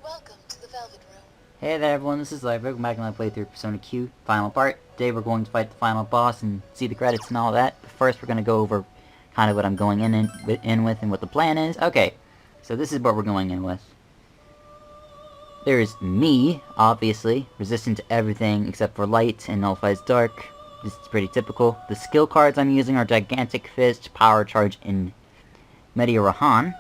Welcome to the Velvet Room. Hey there everyone, this is Live. Welcome back to my playthrough Persona Q, final part. Today we're going to fight the final boss and see the credits and all that. But first we're going to go over kind of what I'm going in with and what the plan is. Okay, so this is what we're going in with. There's me, obviously, resistant to everything except for light and nullifies dark. This is pretty typical. The skill cards I'm using are Gigantic Fist, Power Charge, and Meteor-Rahan,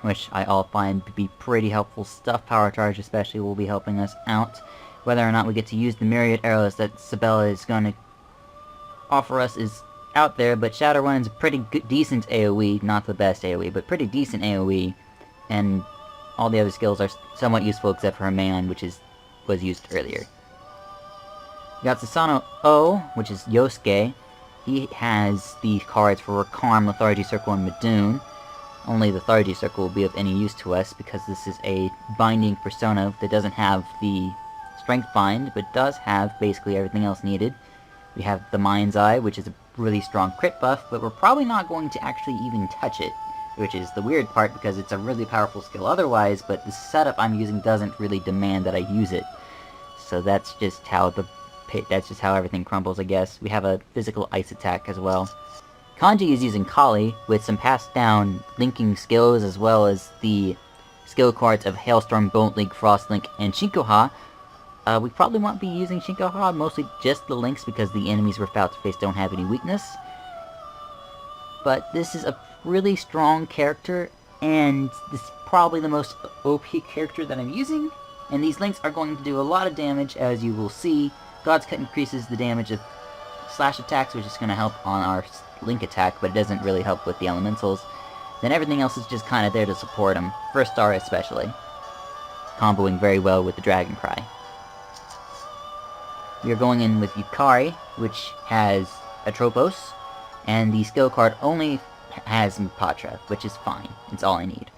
which I all find to be pretty helpful stuff. Power Charge especially will be helping us out. Whether or not we get to use the myriad arrows that Sabella is going to offer us is out there, but Shadowrun's a pretty good, decent AoE, not the best AoE, but pretty decent AoE, and all the other skills are somewhat useful except for her main, which was used earlier. We got Susanoo O, which is Yosuke. He has the cards for Rakarm, Lethargy Circle, and Madoon. Only the Lethargy Circle will be of any use to us, because this is a binding persona that doesn't have the Strength Bind, but does have basically everything else needed. We have the Mind's Eye, which is a really strong crit buff, but we're probably not going to actually even touch it, which is the weird part, because it's a really powerful skill otherwise, but the setup I'm using doesn't really demand that I use it. So that's just how everything crumbles, I guess. We have a physical ice attack as well. Kanji is using Kali, with some passed-down linking skills, as well as the skill cards of Hailstorm, Bone Link, Frost Link, and Shinkoha. We probably won't be using Shinkoha, mostly just the links, because the enemies we're about to face don't have any weakness. But this is a really strong character, and this is probably the most OP character that I'm using. And these links are going to do a lot of damage, as you will see. God's Cut increases the damage of slash attacks, which is going to help on our link attack, but it doesn't really help with the elementals. Then everything else is just kind of there to support him. First star especially. Comboing very well with the Dragon Cry. We are going in with Yukari, which has Atropos, and the skill card only has Patra, which is fine. It's all I need.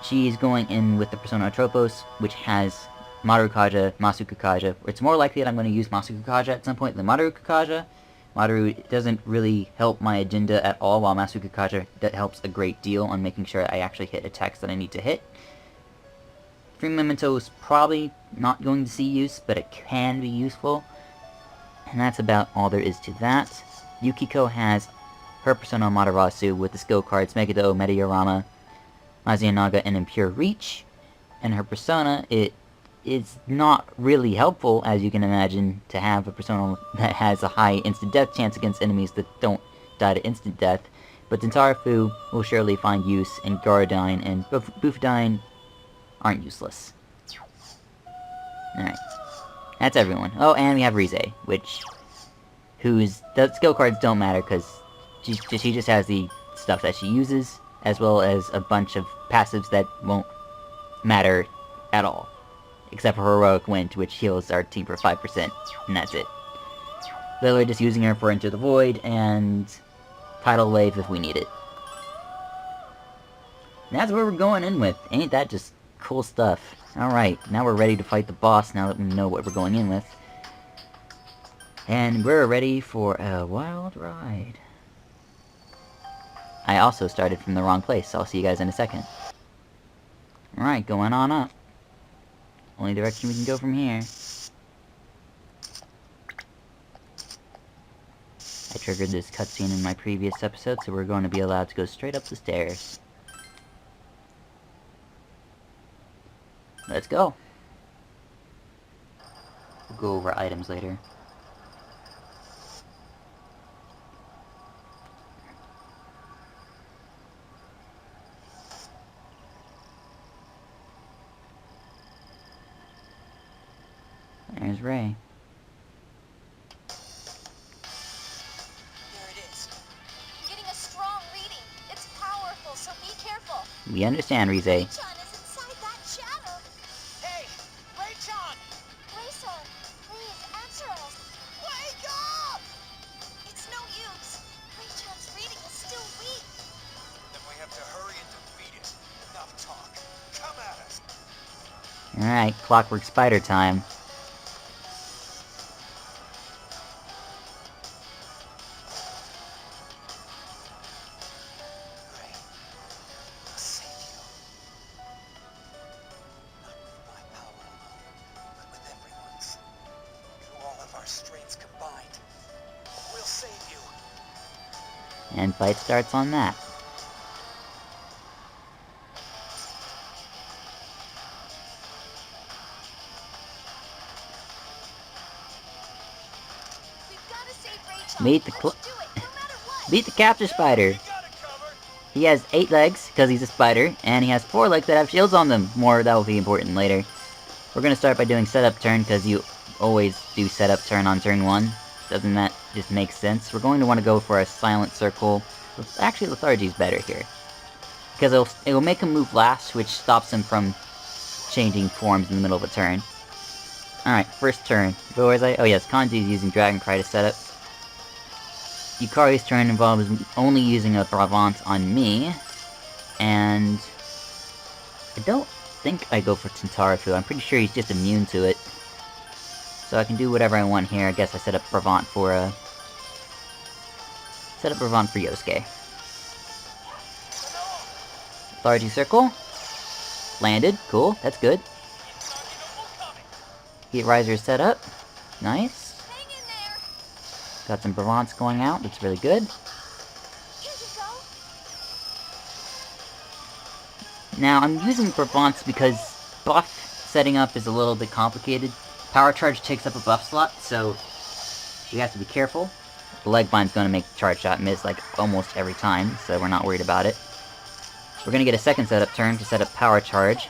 She's going in with the Persona Atropos, which has Maru-Kaja, Masuku-Kaja. It's more likely that I'm going to use Masuku-Kaja at some point than Maru-Kaja. Maru doesn't really help my agenda at all, while Masuku-Kaja helps a great deal on making sure I actually hit attacks that I need to hit. Free Memento is probably not going to see use, but it can be useful. And that's about all there is to that. Yukiko has her Persona Amaterasu with the skill cards Megado, Meteorama, Mazuyanaga, and Impure Reach. And her Persona, it's not really helpful, as you can imagine, to have a persona that has a high instant death chance against enemies that don't die to instant death, but Tentarafu will surely find use, and Garadine and Bufadine aren't useless. Alright. That's everyone. Oh, and we have Rize, the skill cards don't matter, because she just has the stuff that she uses, as well as a bunch of passives that won't matter at all. Except for Heroic Wind, which heals our team for 5%, and that's it. Literally just using her for Into the Void, and Tidal Wave if we need it. And that's where we're going in with. Ain't that just cool stuff? Alright, now we're ready to fight the boss, now that we know what we're going in with. And we're ready for a wild ride. I also started from the wrong place, so I'll see you guys in a second. Alright, going on up. Only direction we can go from here. I triggered this cutscene in my previous episode, so we're going to be allowed to go straight up the stairs. Let's go. We'll go over items later. There's Ray. Here it is. I'm getting a strong reading. It's powerful, so be careful. We understand, Rize. Ray-chan is inside that shadow. Hey, Ray-chan! Ray-san, please answer us. Wake up! It's no use. Ray-chan's reading is still weak. Then we have to hurry and defeat it. Enough talk. Come at us. Alright, Clockwork Spider time. And fight starts on that. Meet the Beat the Captor Spider! He has 8 legs, because he's a spider, and he has 4 legs that have shields on them. More, that will be important later. We're gonna start by doing setup turn, because you always do setup turn on turn 1. Doesn't that just make sense? We're going to want to go for a silent circle. Actually, Lethargy's better here. Because it will make him move last, which stops him from changing forms in the middle of a turn. Alright, first turn. Where was I? Oh yes, Kanji's using Dragon Cry to set up. Yukari's turn involves only using a Bravant on me, and I don't think I go for Tentarafu. I'm pretty sure he's just immune to it. So I can do whatever I want here. I guess I set up Bravant for Yosuke. Lethargy Circle. Landed. Cool. That's good. Heat Riser set up. Nice. Got some Bravants going out, that's really good. Now, I'm using Bravants because buff setting up is a little bit complicated. Power Charge takes up a buff slot, so you have to be careful. The leg bind's gonna make the charge shot miss like almost every time, so we're not worried about it. We're gonna get a second setup turn to set up Power Charge.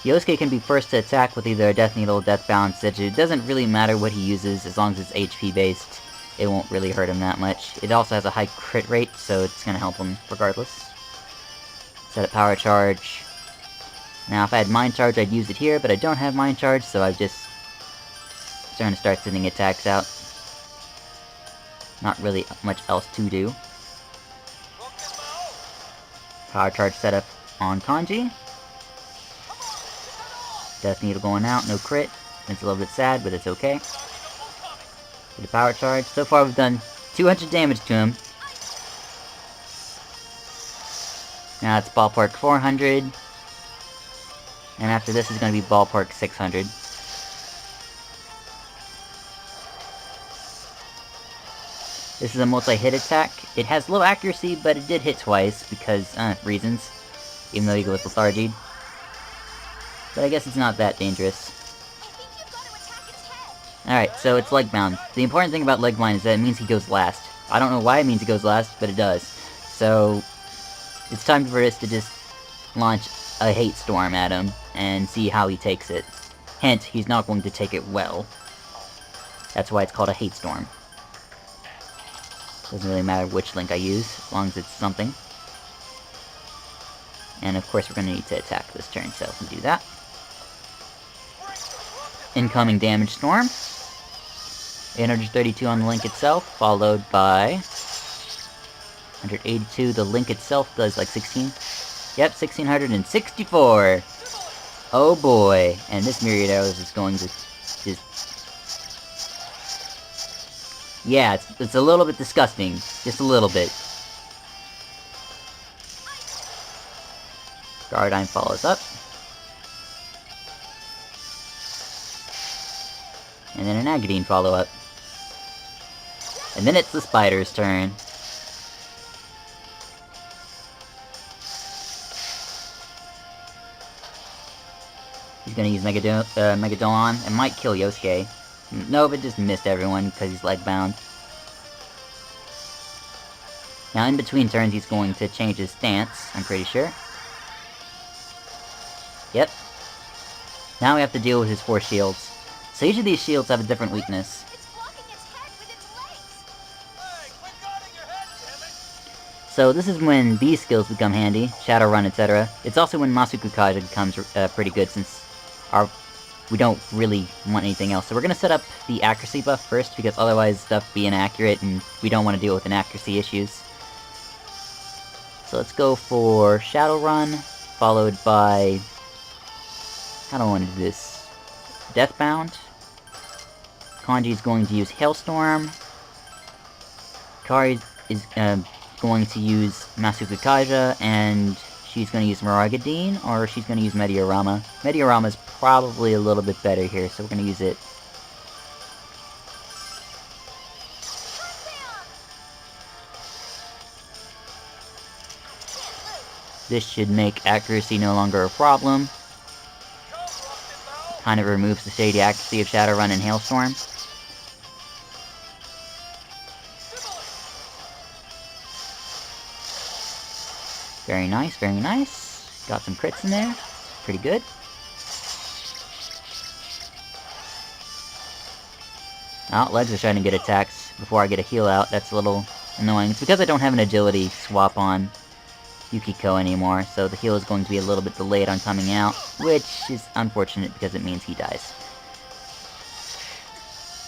Yosuke can be first to attack with either a Death Needle, Death Bound, Sidge. It doesn't really matter what he uses, as long as it's HP based. It won't really hurt him that much. It also has a high crit rate, so it's gonna help him regardless. Set up Power Charge. Now, if I had Mind Charge, I'd use it here, but I don't have Mind Charge, so I'm just starting to start sending attacks out. Not really much else to do. Power Charge setup on Kanji. Death Needle going out, no crit. It's a little bit sad, but it's okay. With the Power Charge. So far we've done 200 damage to him. Now it's ballpark 400. And after this is going to be ballpark 600. This is a multi-hit attack. It has low accuracy, but it did hit twice because, reasons. Even though you go with Lethargy. But I guess it's not that dangerous. Alright, so it's leg bound. The important thing about leg bind is that it means he goes last. I don't know why it means he goes last, but it does. So, it's time for us to just launch a hate storm at him and see how he takes it. Hint, he's not going to take it well. That's why it's called a hate storm. Doesn't really matter which link I use, as long as it's something. And of course we're going to need to attack this turn, so we can do that. Incoming damage storm. 832 on the link itself, followed by 182. The link itself does like 16. Yep, 1664. Oh boy. And this myriad arrows is going to just... Yeah, it's a little bit disgusting. Just a little bit. Guardine follows up. And then an Agadine follow-up. And then it's the spider's turn. He's gonna use Megadolon. It might kill Yosuke. No, but just missed everyone because he's leg-bound. Now, in between turns, he's going to change his stance, I'm pretty sure. Yep. Now we have to deal with his 4 shields. So each of these shields have a different weakness. So this is when B skills become handy, Shadowrun, etc. It's also when Masuku Kaja becomes pretty good since we don't really want anything else. So we're going to set up the accuracy buff first, because otherwise stuff be inaccurate and we don't want to deal with inaccuracy issues. So let's go for Shadowrun, followed by... How do I want to do this? Deathbound. Kanji's going to use Hailstorm. Kari is going to use Masuku Kaja, and she's going to use Maragadine, or she's going to use Meteorama. Meteorama's probably a little bit better here, so we're going to use it. This should make accuracy no longer a problem. Kind of removes the shady accuracy of Shadowrun and Hailstorm. Very nice, very nice. Got some crits in there. Pretty good. Oh, legs are starting to get attacks before I get a heal out. That's a little annoying. It's because I don't have an agility swap on Yukiko anymore, so the heal is going to be a little bit delayed on coming out, which is unfortunate because it means he dies.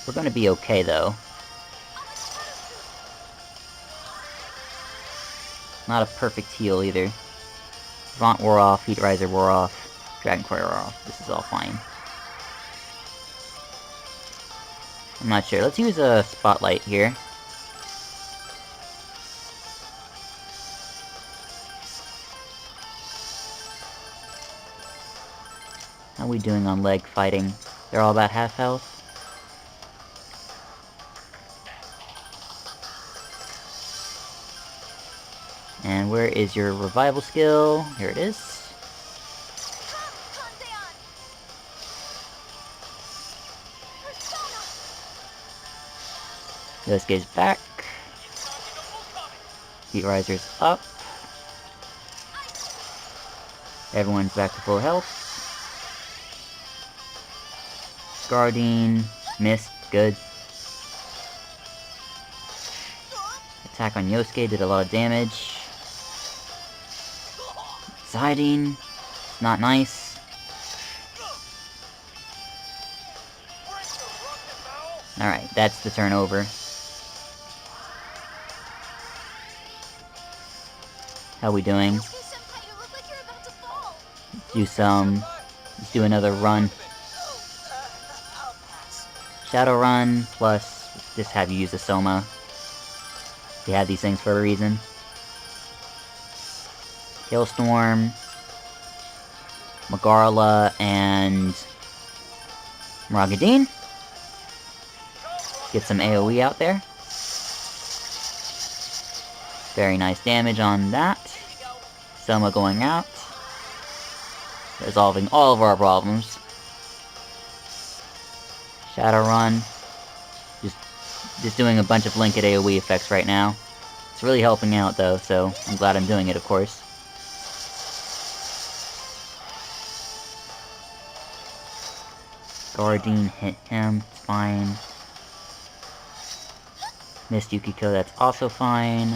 We're gonna be okay, though. Not a perfect heal, either. Vaunt wore off, Heat Riser wore off, Dragon Courier wore off. This is all fine. I'm not sure. Let's use a Spotlight here. How are we doing on leg fighting? They're all about half health. And where is your revival skill? Here it is. Yosuke's back. Heat Riser's up. Everyone's back to full health. Guardine, missed, good. Attack on Yosuke did a lot of damage. Siding, not nice. Alright, that's the turn over. How we doing? Let's do another run. Shadow Run, plus just have you use a Soma. You have these things for a reason. Hailstorm, Magarla, and Maragadine. Get some AoE out there. Very nice damage on that. Soma going out. Resolving all of our problems. Shadowrun. Just doing a bunch of blanket AoE effects right now. It's really helping out though, so I'm glad I'm doing it, of course. Guardine hit him, it's fine. Missed Yukiko, that's also fine.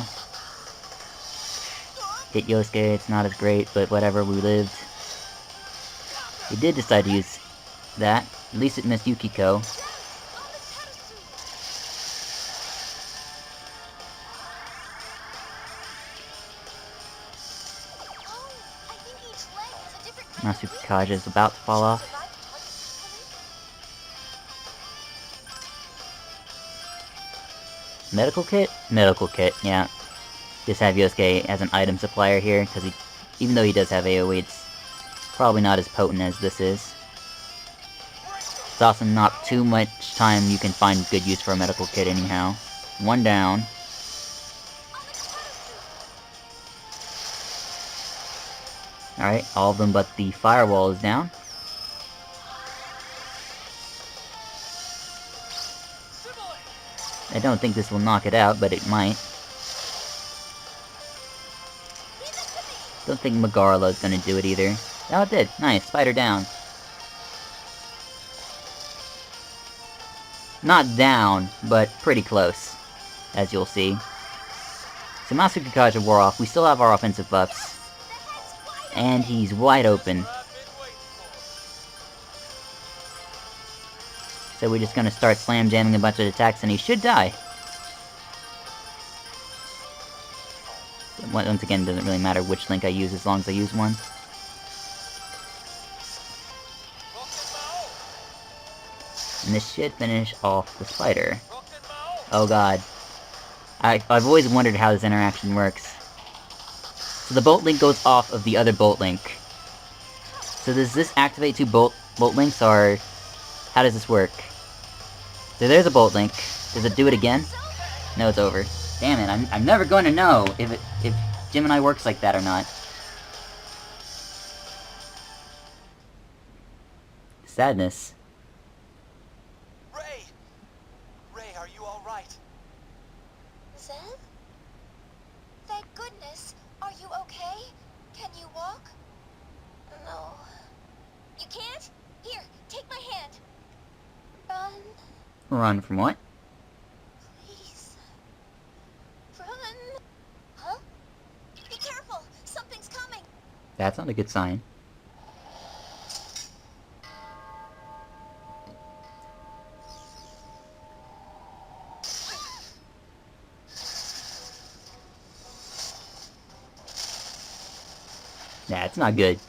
Hit Yosuke, it's not as great, but whatever, we lived. He did decide to use that. At least it missed Yukiko. Masukikaja is about to fall off. Medical kit? Medical kit, yeah. Just have Yosuke as an item supplier here, because even though he does have AoE, it's probably not as potent as this is. It's also not too much time you can find good use for a medical kit anyhow. One down. Alright, all of them but the firewall is down. I don't think this will knock it out, but it might. Don't think Magarla is gonna do it either. Oh, it did. Nice. Spider down. Not down, but pretty close, as you'll see. So Masukikaja wore off. We still have our offensive buffs. And he's wide open. So we're just gonna start slam jamming a bunch of attacks and he should die. Once again, it doesn't really matter which link I use as long as I use one. And this should finish off the spider. Oh god. I've always wondered how this interaction works. So the bolt link goes off of the other bolt link. So does this activate two bolt links, or how does this work? So there's a bolt link. Does it do it again? No, it's over. Damn it, I'm never going to know if Gemini works like that or not. sadness. Ray! Ray, are you alright? Zen? Thank goodness. Are you okay? Can you walk? No. You can't? Here, take my hand. Run. Run from what? Please. Run. Huh? Be careful. Something's coming. That's not a good sign. Nah, it's not good.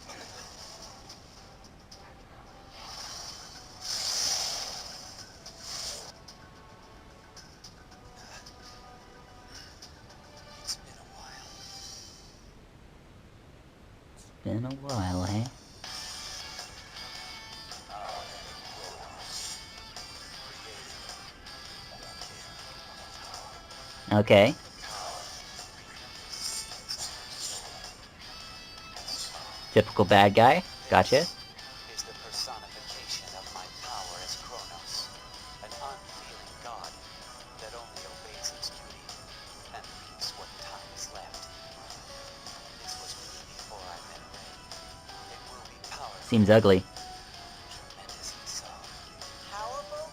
It's been a while. It's been a while, eh? Okay. Typical bad guy. Gotcha. Is the personification of my power as Kronos, an unfeeling god that only obeys its duty and reaps what time is left. This was me before I met Ray. It will be powerful. Seems ugly. Tremendously so. Powerful?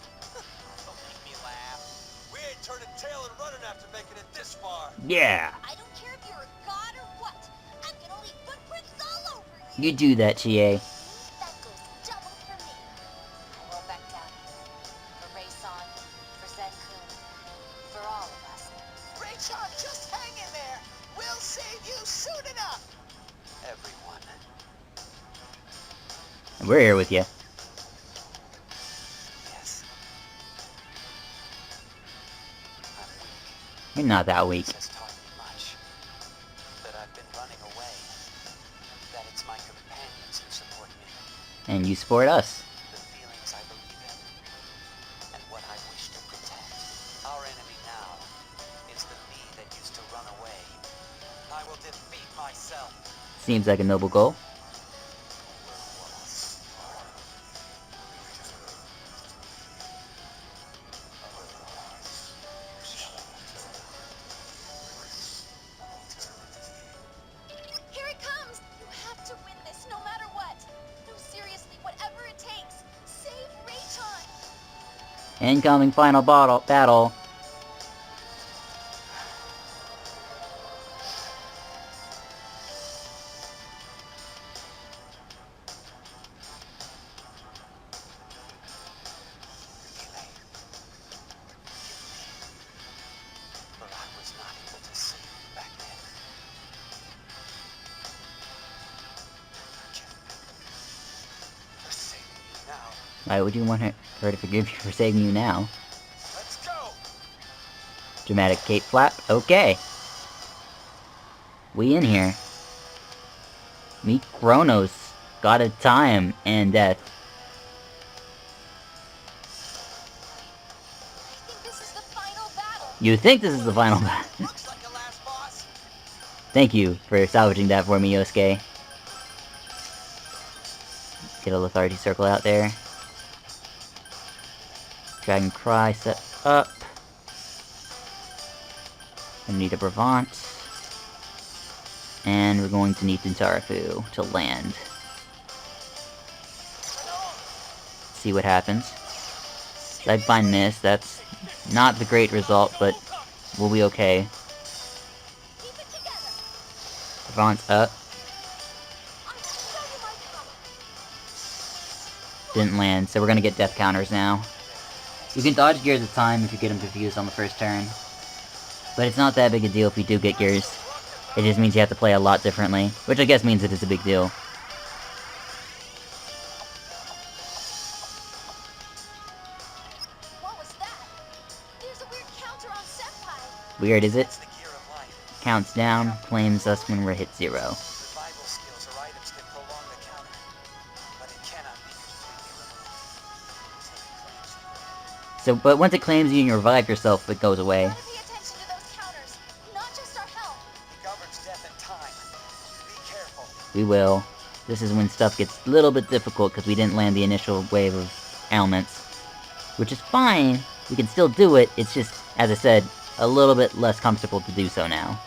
Don't make me laugh. We ain't turning tail and running after making it this far. Yeah! I don't care if you're a god or what. I'm gonna leave footprints all over you. You do that, Chie. That goes double for me. I won't back down. For Ray-san, for Zen-kun, for all of us. Ray-chan, just hang in there. We'll save you soon enough. Everyone. And we're here with you. Yes. I'm weak. You're not that weak. This has taught me much. That I've been running away. That it's my companions who support me. And you support us. The feelings I believe in. And what I wish to protect. Our enemy now is the me that used to run away. I will defeat myself. Seems like a noble goal. Here it comes! You have to win this no matter what. No, seriously, whatever it takes. Save Ray-chan. Incoming final battle. For I was not able to save you back then. Forgive me. For saving you now. Why would you want her to forgive you for saving you now? Let's go! Dramatic cape flap. Okay. We in here. Meet Kronos, god of time and death. I think this is the final battle. You think this is the final battle? Looks like a last boss. Thank you for salvaging that for me, Yosuke. Get a lethargy circle out there. Dragon Cry set up. I need a Bravant. And we're going to need Tintarafu to land. See what happens. I find miss, that's not the great result, but we'll be okay. Keep it together. Bravant's up. I'll show you my power. Didn't land, so we're gonna get death counters now. You can dodge gears of time if you get them confused on the first turn. But it's not that big a deal if you do get gears. It just means you have to play a lot differently, which I guess means it is a big deal. What was that? There's a weird counter on Senpai. Weird, is it? It's the gear of life. Counts down, flames us when we're hit 0. Revival skills or items can prolong the counter, but it cannot be completely removed. So, but once it claims you and you revive yourself, it goes away. Gotta pay attention to those counters, not just our health. He governs death and time. Be careful. We will. this is when stuff gets a little bit difficult because we didn't land the initial wave of ailments. Which is fine, we can still do it, it's just, as I said, a little bit less comfortable to do so now.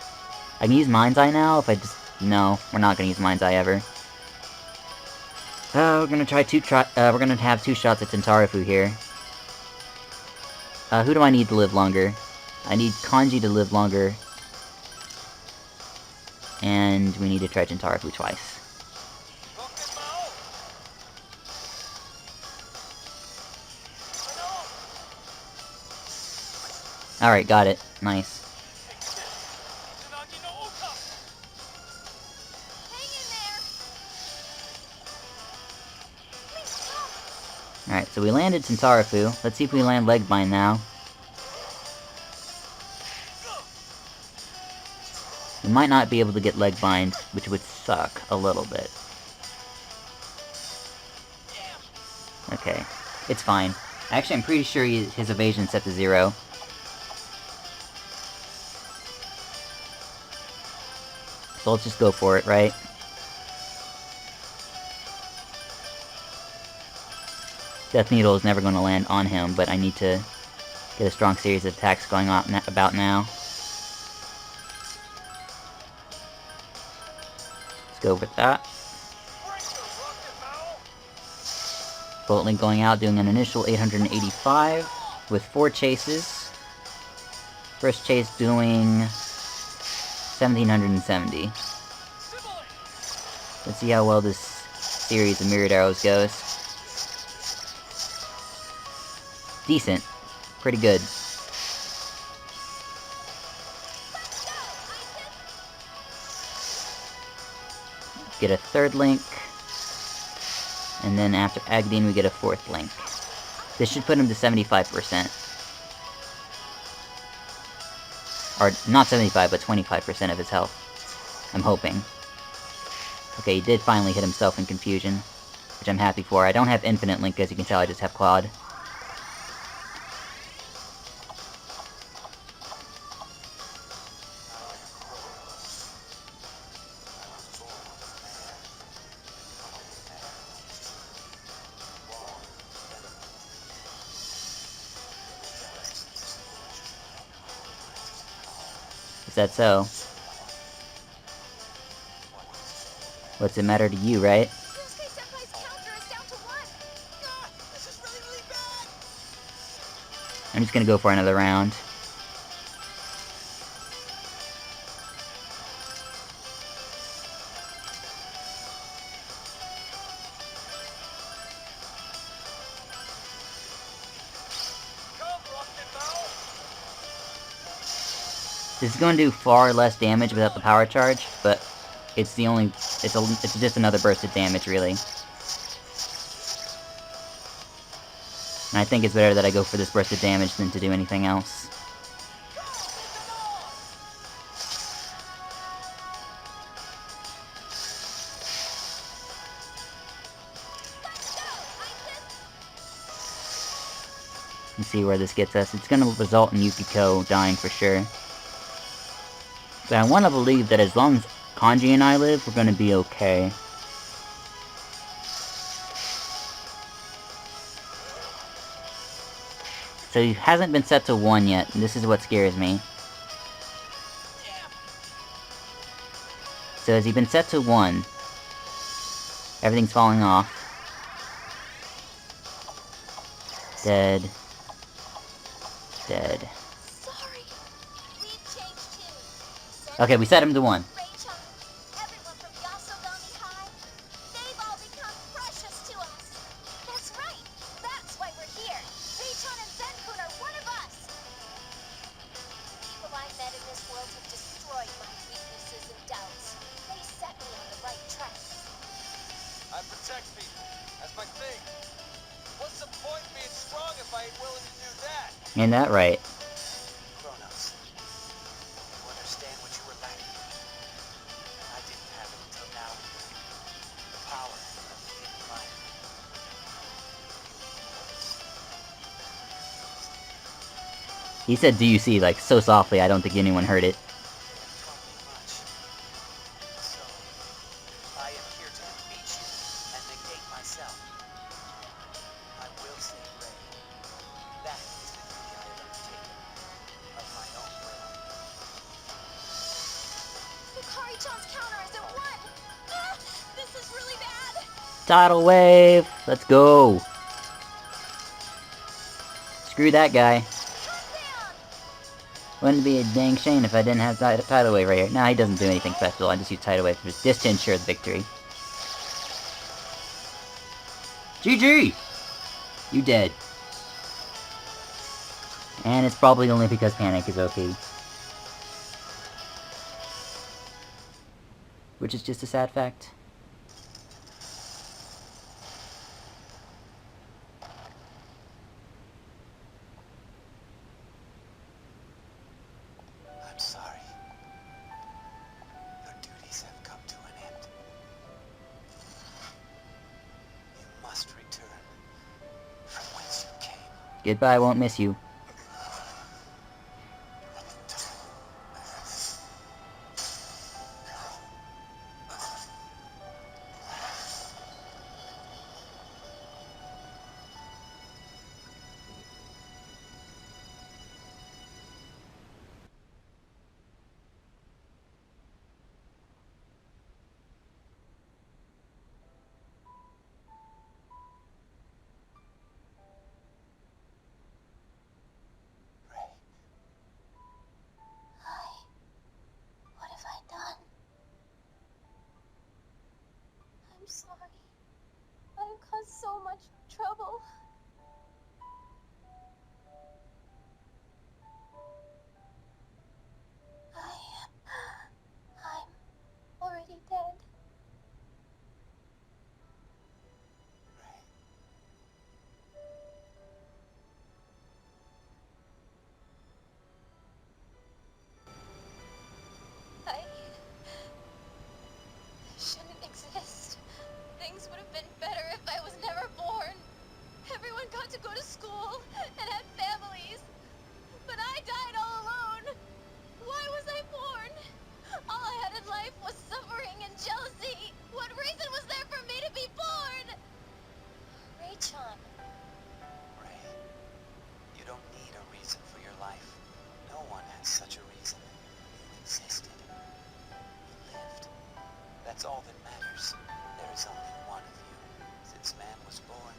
I can use Mind's Eye now if I just... No, we're not gonna use Mind's Eye ever. We're gonna we're gonna have 2 shots at Tentarafu here. Who do I need to live longer? I need Kanji to live longer. And we need to try Tentarafu twice. Alright, got it. Nice. Alright, so we landed Tentarafu. Let's see if we land Legbind now. We might not be able to get Legbind, which would suck a little bit. Okay, it's fine. Actually, I'm pretty sure his evasion's set to 0. So let's just go for it, right? Death Needle is never going to land on him, but I need to get a strong series of attacks going on about now. Let's go with that. Bullet Link going out, doing an initial 885 with 4 chases. First chase doing 1770. Let's see how well this series of mirrored arrows goes. Decent. Pretty good. Get a 3rd link. And then after Agdine we get a 4th link. This should put him to 75%. Or, not 75, but 25% of his health. I'm hoping. Okay, he did finally hit himself in confusion, which I'm happy for. I don't have infinite link, as you can tell, I just have Claude. Is that so? What's it matter to you, right? I'm just gonna go for another round. This is going to do far less damage without the power charge, but it's the only... It's just another burst of damage, really. And I think it's better that I go for this burst of damage than to do anything else. Let's see where this gets us. It's going to result in Yukiko dying for sure. But I want to believe that as long as Kanji and I live, we're going to be okay. So he hasn't been set to 1 yet, and this is what scares me. So has he been set to 1? Everything's falling off. Dead. Dead. Okay, we set him to 1. Everyone from Yasogami High, they've all become precious to us. That's right. That's why we're here. Rei-chan and Zen-kun are one of us. The people I met in this world have destroyed my weaknesses and doubts. They set me on the right track. I protect people. That's my thing. What's the point being strong if I ain't willing to do that? Ain't that right? Kronos, you understand what you were lacking. I didn't have it until now. The power of fleeting life. He said, "Do you see?" like so softly, I don't think anyone heard it. Much. So, I am here to impeach hate myself. I will save Rey. That is the duty I have undertaken. Of my own will. Hikari-chan's counter is at 1! Ah, this is really bad! Tidal wave! Let's go! Screw that guy. Touchdown! Wouldn't be a dang shame if I didn't have Tidal Wave right here. Nah, he doesn't do anything special. I just use Tidal Wave just to ensure the victory. GG! You dead. And it's probably only because Panic is OP. Which is just a sad fact. I'm sorry. Your duties have come to an end. You must return from whence you came. Goodbye, won't miss you. What have I done? I'm sorry. I've caused so much trouble. I'm already dead. I shouldn't exist. Things would have been better if I was never born. Everyone got to go to school and had families. But I died all alone. Why was I born? All I had in life was suffering and jealousy. What reason was there for me to be born? Rei-chan. Rey, you don't need a reason for your life. No one has such a reason. You existed. You lived. That's all that matters. There is only one of you, since man was born,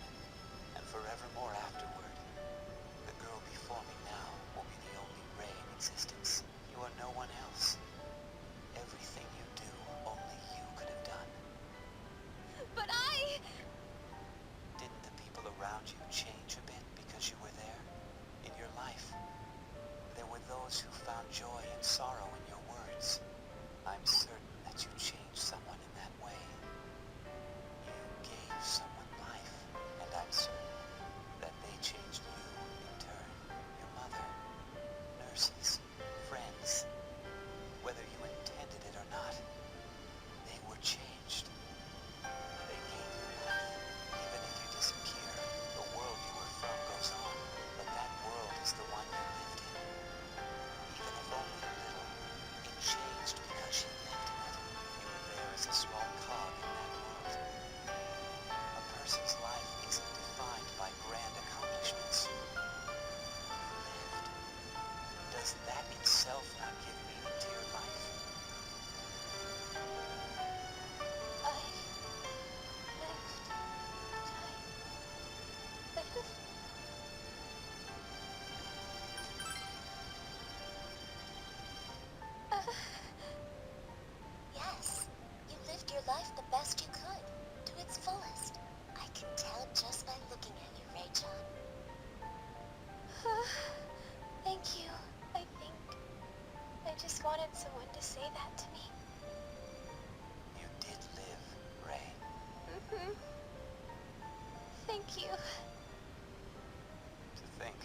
and forevermore afterward. The girl before me now will be the only Rey in existence. You are no one else. Everything you do, only you could have done. But I... Didn't the people around you change a bit because you were there? In your life? There were those who found joy and sorrow in your words. I'm certain that you changed someone in that way. You gave someone life, and I'm certain that they changed you in turn. Your mother, nurses, friends. Whether you intended it or not, they were changed. They gave you life. Even if you disappear, the world you were from goes on, but that world is the one you lived in. Even if only a little, it changed because you lived in it. You were there as a small cog in that world. A person's life isn't defined by grand accomplishments. You lived. Does that itself not give meaning to your life? I lived. Yes, you lived your life the best you could, to its fullest. I can tell just by looking at you, Rei-chan. Thank you, I think. I just wanted someone to say that to me. You did live, Rey. Mm-hmm. Thank you. To think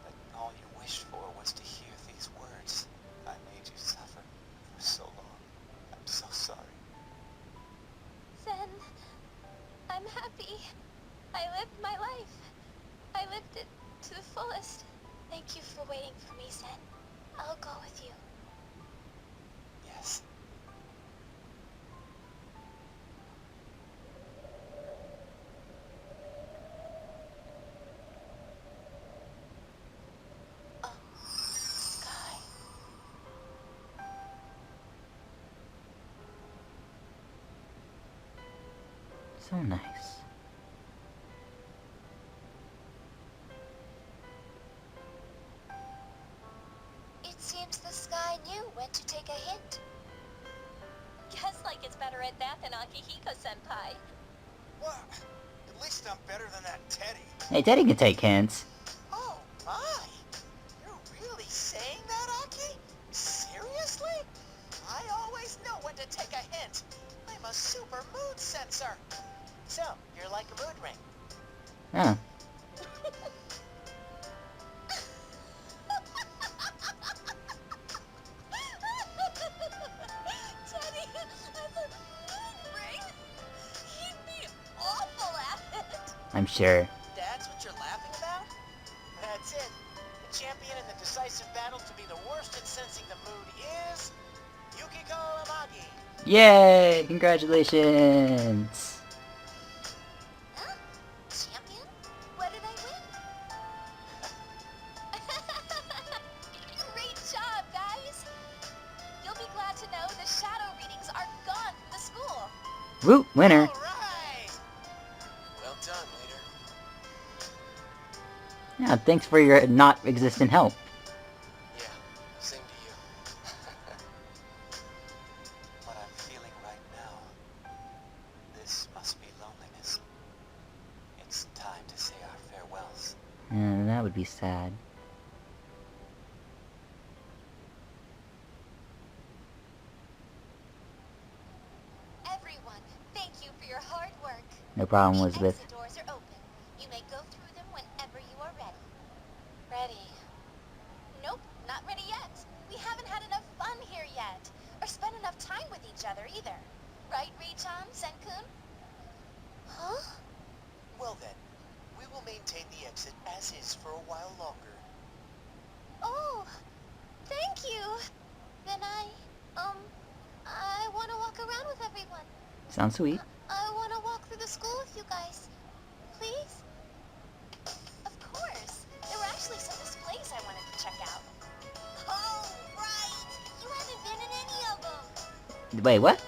that all you wished for was to hear these words. I made you suffer for so long. I'm so sorry. Zen, I'm happy. I lived my life. I lived it to the fullest. Thank you for waiting for me, Zen. I'll go with you. Yes. So nice. It seems the sky knew when to take a hint. Guess like it's better at that than Akihiko-senpai. Well, at least I'm better than that Teddy. Hey, Teddy can take hints. Oh my! You're really saying that, Aki? Seriously? I always know when to take a hint. I'm a super mood sensor. So, you're like a mood ring. Huh. Teddy has a mood ring? He'd be awful at it. I'm sure. That's what you're laughing about? That's it. The champion in the decisive battle to be the worst at sensing the mood is... Yukiko Amagi. Yay! Congratulations! Huh? Champion? What did I win? Great job, guys! You'll be glad to know the shadow readings are gone from the school. Woo! Winner! Alright! Well done, leader. Yeah, thanks for your not-existent help. Yeah, same to you. What I'm feeling right now, this must be loneliness. It's time to say our farewells. Yeah, that would be sad. Everyone, thank you for your hard work. No problem, The Elizabeth. exit doors are open. You may go through them whenever you are ready. Ready? Nope, not ready yet. We haven't had enough fun here yet. Or spent enough time with each other either. Right, Rei-chan, Sen-kun? Huh? Well then, we will maintain the exit as is for a while longer. Oh, thank you. Then I want to walk around with everyone. Sounds sweet. I want to walk through the school with you guys. Please? Of course. There were actually some displays I wanted to check out. Oh, right. You haven't been in any of them. Wait, what?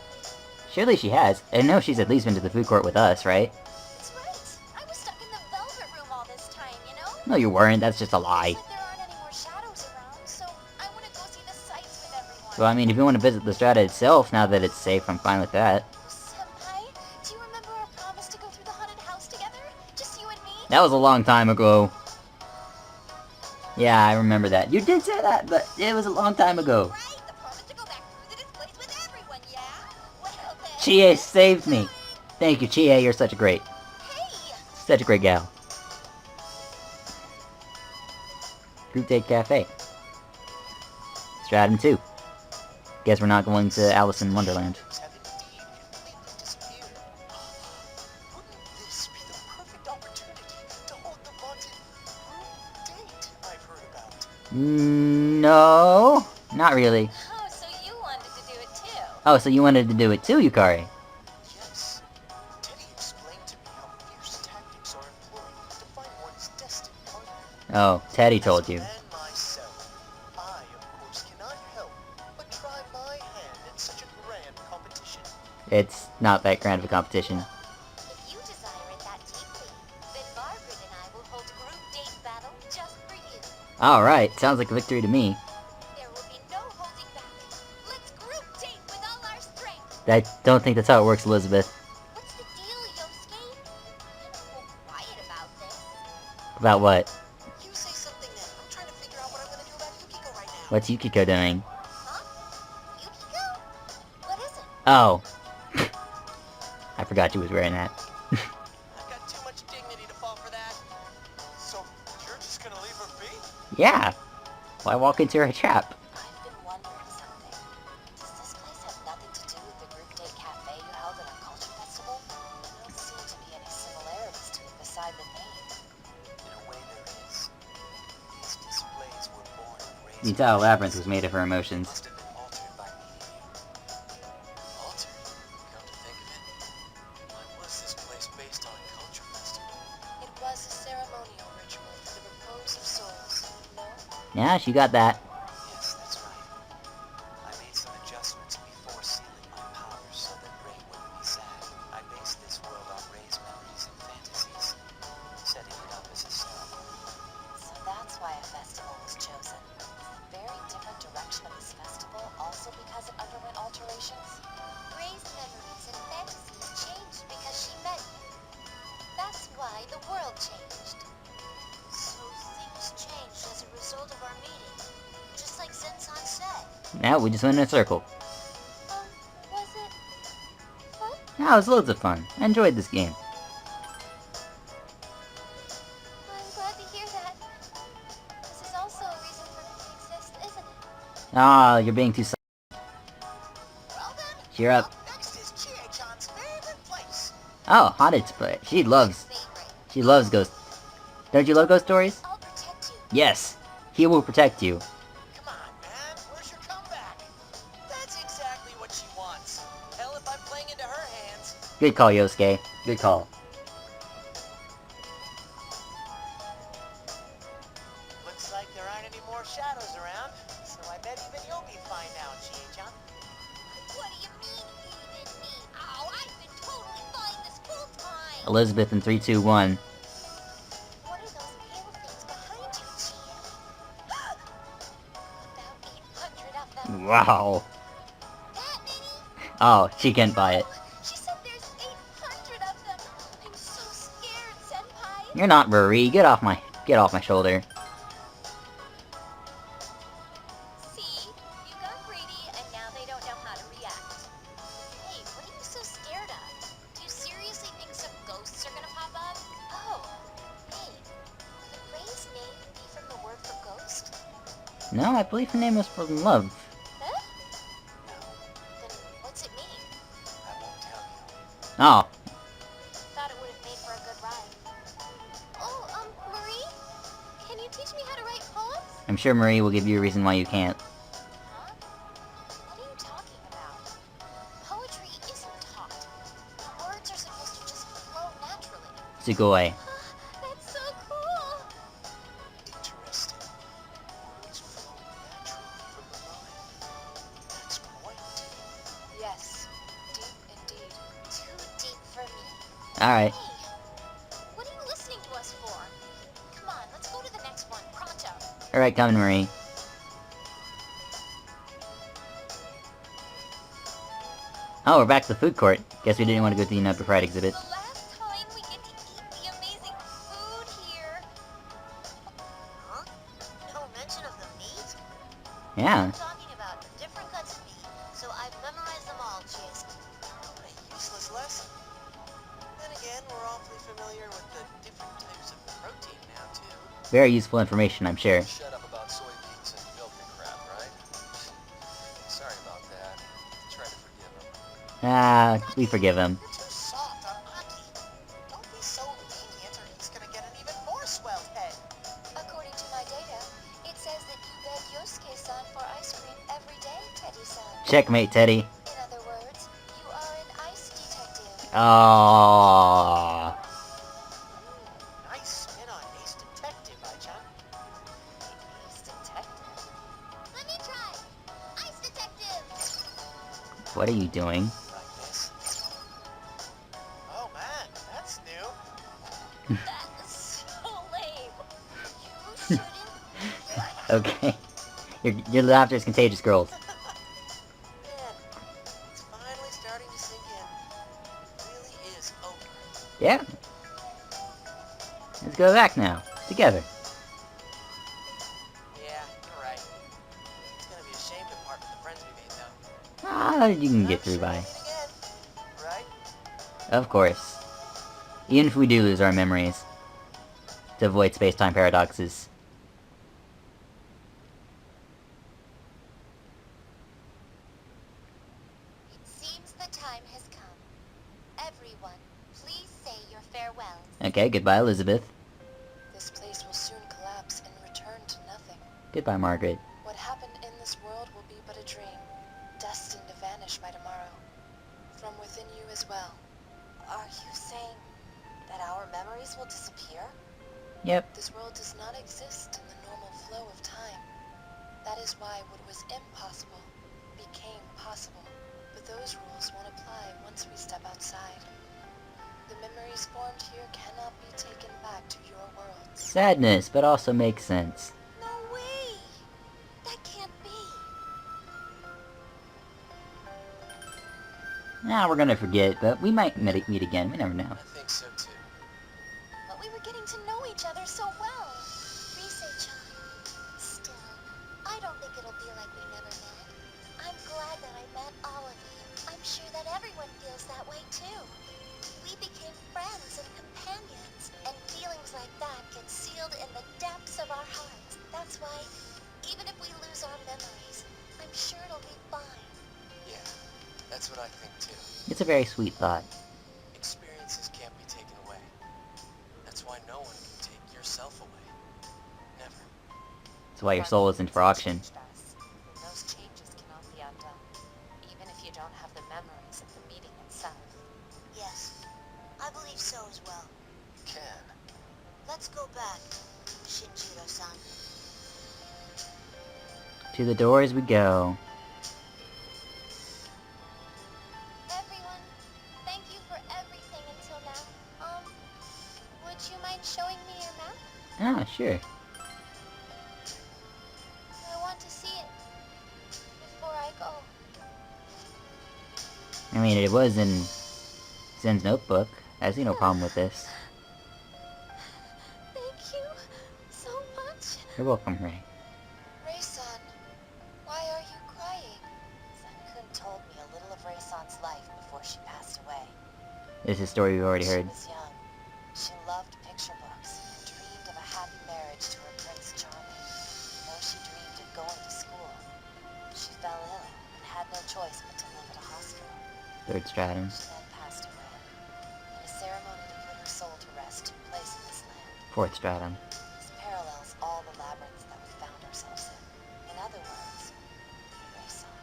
Surely she has. I know she's at least been to the food court with us, right? That's right. I was stuck in the velvet room all this time, you know? No, you weren't. That's just a lie. But there aren't any more shadows around, so I want to go see the sights with everyone. Well, I mean, if you want to visit the strata itself, now that it's safe, I'm fine with that. Senpai, do you remember our promise to go through the haunted house together? Just you and me? That was a long time ago. Yeah, I remember that. You did say that, but it was a long time ago. Right, the promise to go back through the displays with everyone, yeah? Well then... Chie saved me. Thank you, Chie. You're such a great gal. Group Date Cafe. Stratum 2. Guess we're not going to Alice in Wonderland. Have indeed completely disappeared. Wouldn't this be the perfect opportunity to hold the vaunted group date I've heard about? No, not really. Oh, so you wanted to do it too? Oh, so you wanted to do it too, Yukari? Yes. Teddy explained to me how fierce tactics are employed to find one's destined partner. Oh, Teddy told you. As a man myself, I, of course, cannot help but try my hand at such a grand competition. It's not that grand of a competition. If you desire it that deeply, then Margaret and I will hold a group date battle just for you. Alright, sounds like a victory to me. There will be no holding back. Let's group date with all our strength. I don't think that's how it works, Elizabeth. What's the deal, Yosuke? You're so quiet about this. About what? You say something then. I'm trying to figure out what I'm gonna do about Yukiko right now. What's Yukiko doing? Huh? Yukiko? What is it? Oh. I forgot she was wearing that. I've got too much dignity to fall for that. So, you're just gonna leave her be? Yeah. Why walk into her trap? I've been wondering something. Does this place have nothing to do with the group date cafe you held at our culture festival? There don't seem to be any similarities to it beside the name. In a way there is. These displays were born of The raising entire labyrinth was made of her emotions. must have been altered by meeting you. Altered? Come to think of it, why was this place based on a culture festival? It was a ceremonial ritual for the repose of souls. No? Yeah, she got that. Yes, that's right. I made some adjustments before sealing my powers so that Ray wouldn't be sad. I based this world on Ray Senpai, the world changed. So things changed as a result of our meeting. Just like Zen-san said. Now we just went in a circle. Was it fun? That was loads of fun. I enjoyed this game. I'm glad to hear that. This is also a reason for me to exist, isn't it? Ah, you're being too Well then, Cheer up. next is Chie-chan's favorite place. Oh, Haunted Spider. She loves ghost. Don't you love ghost stories? I'll protect you. Yes. He will protect you. Come on, man. Where's your comeback? That's exactly what she wants. Hell, if I'm playing into her hands. Good call, Yosuke. Good call. Looks like there aren't any more shadows around, so I bet even you'll be fine now, Chie-chan. What do you mean, even me? Oh, I've been totally fine this whole time. Elizabeth in 3, 2, 1. What are those pale things behind you, Chie? About 800 of them. Wow. That many? Oh, she can't buy it. She said there's 800 of them. I'm so scared, Senpai. You're not Marie. Get off my shoulder. See? You got greedy, and now they don't know how to react. Hey, what are you so scared of? Do you seriously think some ghosts are gonna pop up? Oh, hey. Could Ray's name be from the word for ghost? No, I believe her name was from love. Huh? No, Then what's it mean? I won't tell you. Oh, Thought it would have made for a good ride. Oh, Marie? Can you teach me how to write poems? I'm sure Marie will give you a reason why you can't. Huh? What are you talking about? Poetry isn't taught. Words are supposed to just flow naturally. Sugoi. That's so cool! Interesting. Words flow naturally from the mind. That's quite deep. Yes, deep indeed. Too deep for me. Alright. Hey, what are you listening to us for? Come on, let's go to the next one, pronto. Alright, coming, Marie. Oh, we're back to the food court. Guess we didn't want to go to the United Pride exhibit. The last time we get to eat the amazing food here. Huh? No mention of the meat? Yeah. Talking about different cuts of meat, so I've memorized them all, Chase. A useless lesson. Then again, we're awfully familiar with the different types of protein now, too. Very useful information, I'm sure. Shut up about soybeans and milk and crap, right? Sorry about that. Try to forgive him. Ah, we forgive him. You're too soft on Aki. Don't be so lenient or he's gonna get an even more swelled head. According to my data, it says that you beg Yosuke-san for ice cream every day, Teddy-san. Checkmate, Teddy. In other words, you are an ice detective. Oh. Nice spin on Ace Detective, Ai-chan. Ice detective? Let me try. Ice detective! What are you doing? Like this. Oh man, that's new. That is so lame. You shouldn't. Okay. Your laughter is contagious, girls. Man, it's finally starting to sink in. It really is over. Yeah. Let's go back now. Together. Yeah, you're right. It's gonna be a shame to part with the friends we made, though. Ah, you can get through I'm sure by. we'll meet again, right? Of course. Even if we do lose our memories. To avoid space-time paradoxes. It seems the time has come. Everyone, please say your farewells. Okay, goodbye, Elizabeth. This place will soon collapse and return to nothing. Goodbye, Margaret. What happened in this world will be but a dream, destined to vanish by tomorrow. From within you as well. Are you saying that our memories will disappear? Yep. This world does not exist in the normal flow of time. That is why what was impossible became possible. But those rules won't apply once we step outside. The memories formed here cannot be taken back to your worlds. Sadness, but also makes sense. No way! That can't be. Nah, we're gonna forget, but we might meet again. We never know. I think so too. But each other so well. Rise-chan. Still, I don't think it'll be like we never met. I'm glad that I met all of you. I'm sure that everyone feels that way too. We became friends and companions, and feelings like that get sealed in the depths of our hearts. That's why, even if we lose our memories, I'm sure it'll be fine. Yeah, that's what I think too. It's a very sweet thought. Experiences can't be taken away. That's why no one can take yourself away. Never. That's why your soul isn't for auction. Those changes cannot be undone, even if you don't have the memories of the meeting itself. Yes, I believe so as well. You can. Let's go back, Shinjiro-san. To the doors we go. Everyone, thank you for everything until now. Would you mind showing me your map? Ah, sure. I want to see it before I go. I mean, it was in Zen's notebook. I see no problem with this. Thank you so much. You're welcome, Ray. Ray-san, why are you crying? Zen-kun told me a little of Ray-san's life before she passed away. This is a story we've already heard. She was young. She loved picture books and dreamed of a happy marriage to her Prince Charming. Though she dreamed of going to school, she fell ill and had no choice but to live at a hospital. Third stratum. She then passed away. And a ceremony to put her soul to rest took place in this land. Fourth stratum. This parallels all the labyrinths that we found ourselves in. In other words, Ray-san,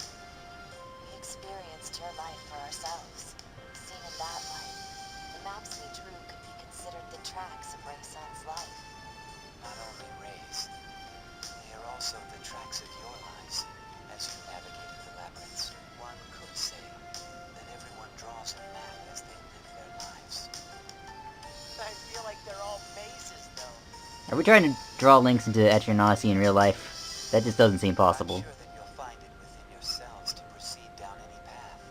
we experienced your life for ourselves. Seen in that light, the maps we drew could be considered the tracks of Ray-san's life. Not only Ray's, they are also the tracks of your lives as you navigated the labyrinths. One could say that everyone draws a map as they live their lives. I feel like they're all mazes, though. Are we trying to draw links into Eternauty in real life? That just doesn't seem possible. I'm sure that you'll find it within yourselves to proceed down any path.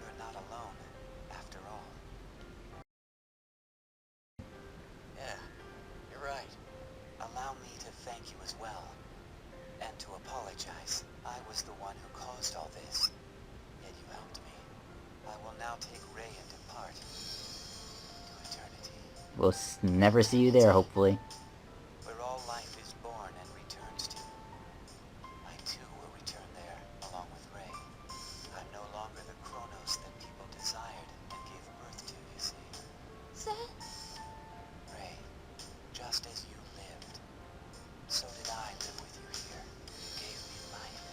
You're not alone, after all. Yeah, you're right. Allow me to thank you as well. And to apologize. I was the one who caused all this. Yet you helped me. I will now take Ray and depart. To eternity. We'll never see you there, hopefully. Where all life is born and returns to. I too will return there, along with Ray. I'm no longer the Chronos that people desired and gave birth to, you see. Zen? Ray, just as you lived, so did I live with you here. You gave me life.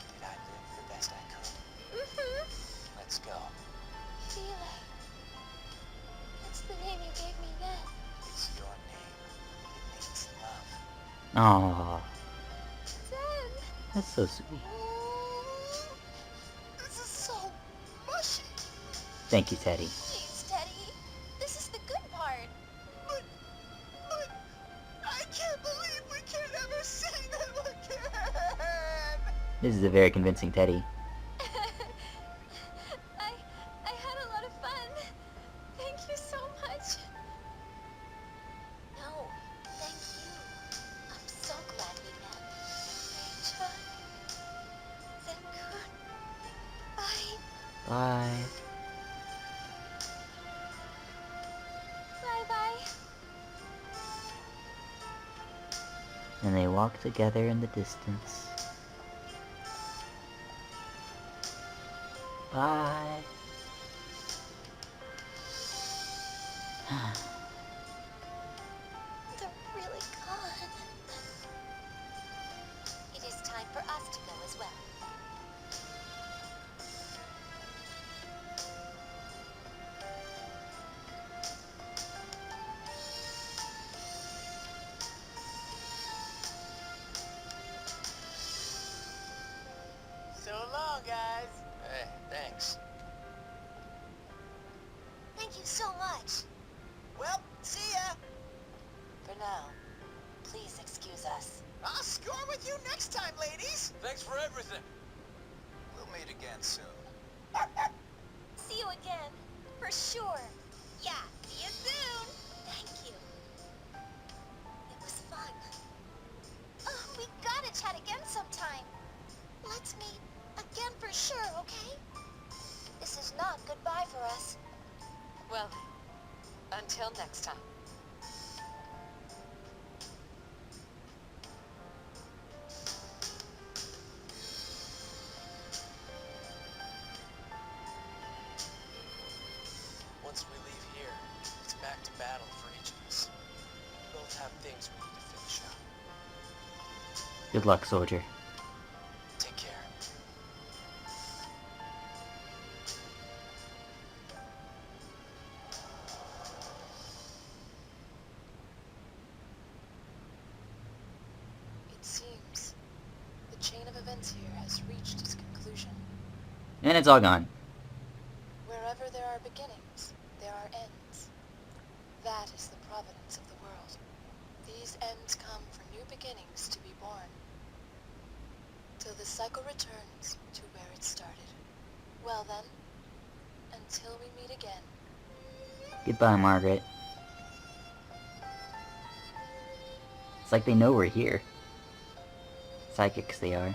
Did I live the best I could? Mm-hmm. Let's go. Feel. That's the name you gave me then. It's your name. It means love. Aww, Zen! that's so sweet. This is so mushy. Thank you, Teddy. Jeez, Teddy. This is the good part. But I can't believe we can't ever see them again. This is a very convincing Teddy. I had a lot of fun. Thank you so much. No, thank you. I'm so glad we met. Ray-chan. Zen-kun. Bye. Bye. Bye-bye. And they walk together in the distance. Bye. They're really gone. It is time for us to go as well. So long, guys. Hey, thanks. Thank you so much. Well, see ya. For now, please excuse us. I'll score with you next time, ladies. Thanks for everything. We'll meet again soon. See you again. For sure. Yeah, see you soon. Thank you. chat again sometime. Let's meet again for sure, okay? This is not goodbye for us. Well, until next time. Once we leave here, it's back to battle for each of us. We both have things we need to finish up. Good luck, soldier. Take care. It seems the chain of events here has reached its conclusion. And it's all gone. Wherever there are beginnings, there are ends. That is the providence of the world. These ends come for new beginnings to be born. Till the cycle returns to where it started. Well then, until we meet again. Goodbye, Margaret. It's like they know we're here. Psychics they are.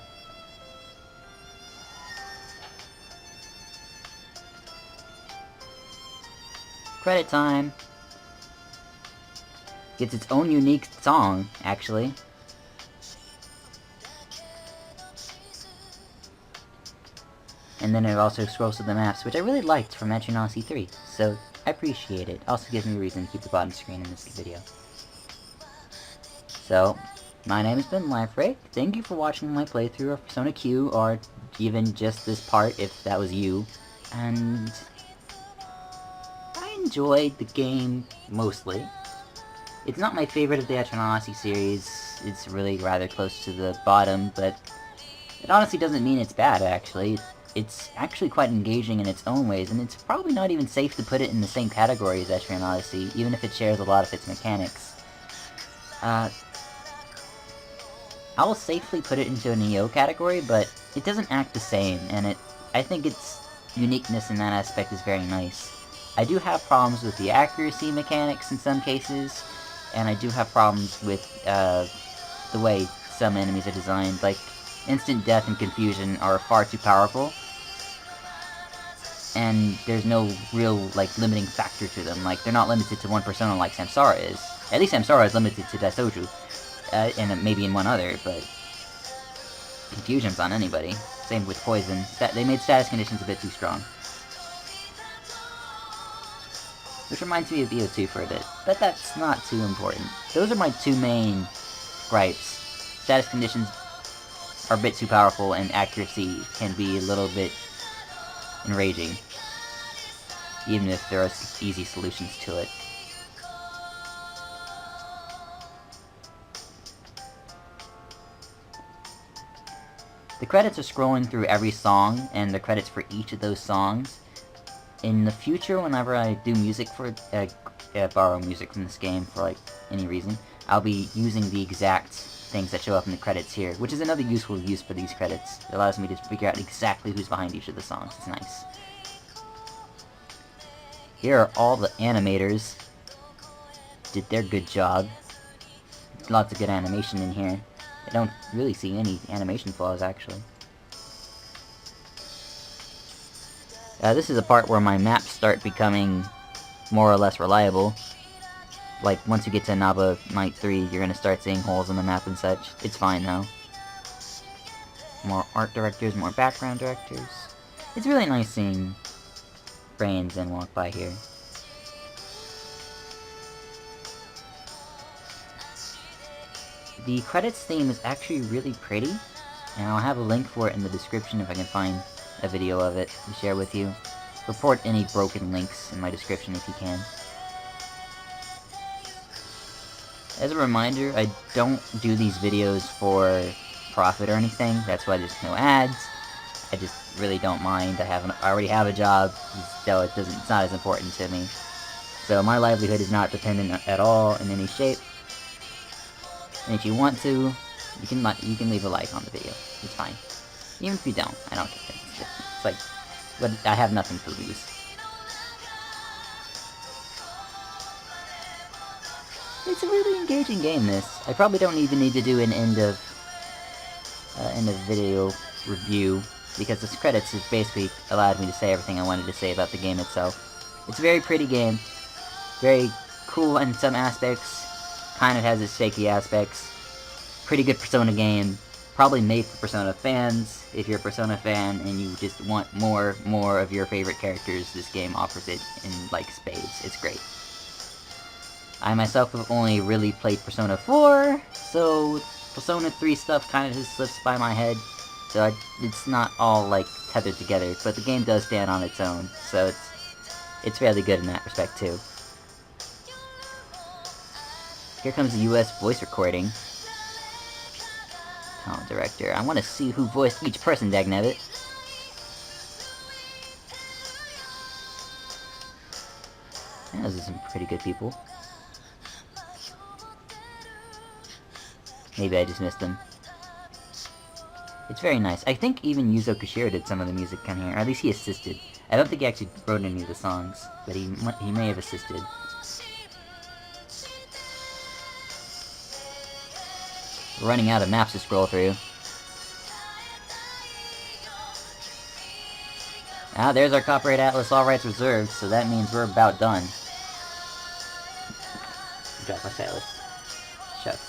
Credit time! Gets its own unique song, actually. And then it also scrolls to the maps, which I really liked from Metronasi 3, so I appreciate it. Also gives me a reason to keep the bottom screen in this video. So, my name has been LifeRake. Thank you for watching my playthrough of Persona Q, or even just this part if that was you. And I enjoyed the game mostly. It's not my favorite of the Metronasi series. It's really rather close to the bottom, but it honestly doesn't mean it's bad, actually. It's actually quite engaging in its own ways, and it's probably not even safe to put it in the same category as Etrian Odyssey, even if it shares a lot of its mechanics. I will safely put it into a Neo category, but it doesn't act the same, and I think its uniqueness in that aspect is very nice. I do have problems with the accuracy mechanics in some cases, and I do have problems with the way some enemies are designed. Like, instant death and confusion are far too powerful, and there's no real, like, limiting factor to them. Like, they're not limited to one persona like Samsara is. At least Samsara is limited to Daisoju, and maybe in one other, but confusion's on anybody. Same with poison. They made status conditions a bit too strong. Which reminds me of EO2 for a bit, but that's not too important. Those are my two main gripes. Status conditions are a bit too powerful, and accuracy can be a little bit enraging, even if there are easy solutions to it. The credits are scrolling through every song, and the credits for each of those songs. In the future, whenever I do music for, borrow music from this game for, like, any reason, I'll be using the exact things that show up in the credits here, which is another useful use for these credits. It allows me to figure out exactly who's behind each of the songs. It's nice. Here are all the animators. Did their good job. Lots of good animation in here. I don't really see any animation flaws, actually. This is a part where my maps start becoming more or less reliable. Like, once you get to Naba Night 3, you're gonna start seeing holes in the map and such. It's fine, though. More art directors, more background directors. It's really nice seeing Brains and walk by here. The credits theme is actually really pretty, and I'll have a link for it in the description if I can find a video of it to share with you. Report any broken links in my description if you can. As a reminder, I don't do these videos for profit or anything. That's why there's no ads. I just really don't mind. I already have a job, so it's not as important to me. So my livelihood is not dependent at all in any shape. And if you want to, you can leave a like on the video. It's fine. Even if you don't, I don't care. It's like, but I have nothing to lose. It's a really engaging game, this. I probably don't even need to do an end of in the video review, because the credits has basically allowed me to say everything I wanted to say about the game itself. It's a very pretty game, very cool in some aspects, kind of has its shaky aspects. Pretty good Persona game, probably made for Persona fans. If you're a Persona fan and you just want more of your favorite characters, this game offers it in, like, spades. It's great. I myself have only really played Persona 4, so Persona 3 stuff kind of just slips by my head. So it's not all, like, tethered together, but the game does stand on its own, so it's fairly good in that respect, too. Here comes the US voice recording. Talent director. I want to see who voiced each person, dagnabbit. Yeah, those are some pretty good people. Maybe I just missed them. It's very nice. I think even Yuzo Koshiro did some of the music on here, or at least he assisted. I don't think he actually wrote any of the songs, but he may have assisted. We're running out of maps to scroll through. Ah, there's our Copyright Atlas, all rights reserved, so that means we're about done. Drop my stylus. Shucks.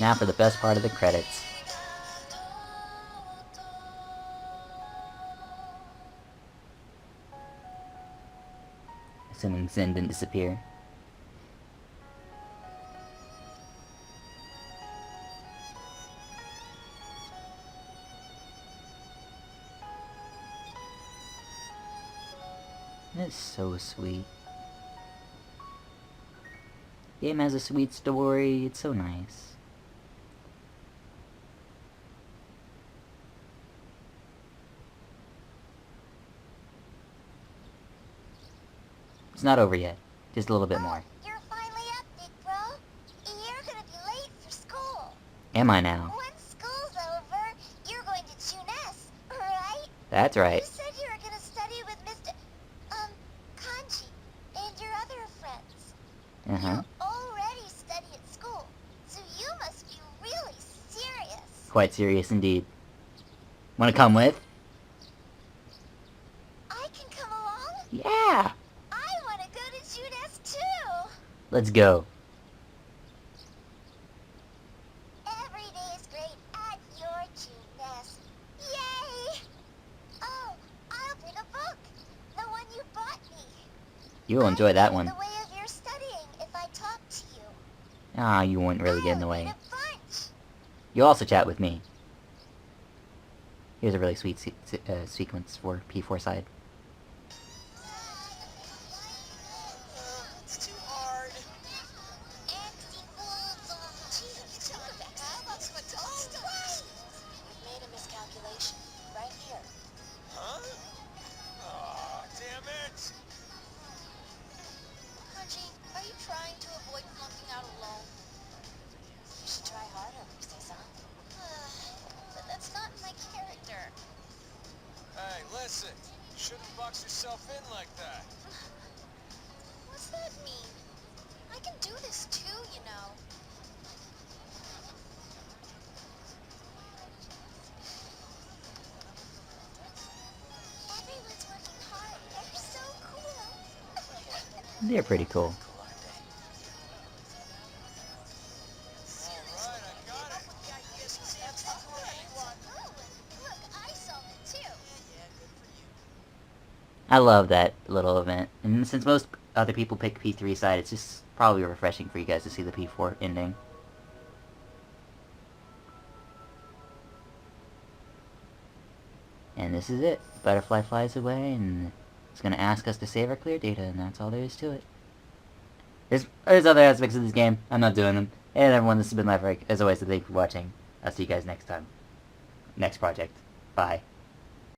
Now for the best part of the credits. Assuming Zen didn't disappear. It's so sweet. The game has a sweet story, it's so nice. It's not over yet. Just a little bit more. You're finally up, big bro. You're gonna be late for school. Am I now? When school's over, you're going to Junes, right? That's right. You said you were gonna study with Mr. Kanji and your other friends. Uh-huh. You already study at school, so you must be really serious. Quite serious indeed. Wanna come with? I can come along? Yeah! I want to go to Junes too. Let's go. Every day is great at your Junes. Yay! Oh, I'll bring a book. The one you bought me. You'll enjoy that one. The way of your studying if I talk to you. Ah, you wouldn't really get in the I'll way. eat a bunch. You'll also chat with me. Here's a really sweet sequence for P4 side. It's too hard. We've made a miscalculation. Right here. Huh? Aw, damn it! Kanji, are you trying to avoid flunking out alone? You should try harder, Lucy-san. But that's not my character. Hey, listen. You shouldn't box yourself in like that. What's that mean? I can do this too, you know. Everyone's working hard. They're so cool. They're pretty cool. Alright, I got it. Oh, look, I solved it too. I love that little event. And since most other people pick P3 side, it's just probably refreshing for you guys to see the P4 ending. And this is it. Butterfly flies away, and it's gonna ask us to save our clear data, and that's all there is to it. There's other aspects of this game. I'm not doing them. And everyone, this has been Life Break. As always, thank you for watching. I'll see you guys next time. Next project. Bye.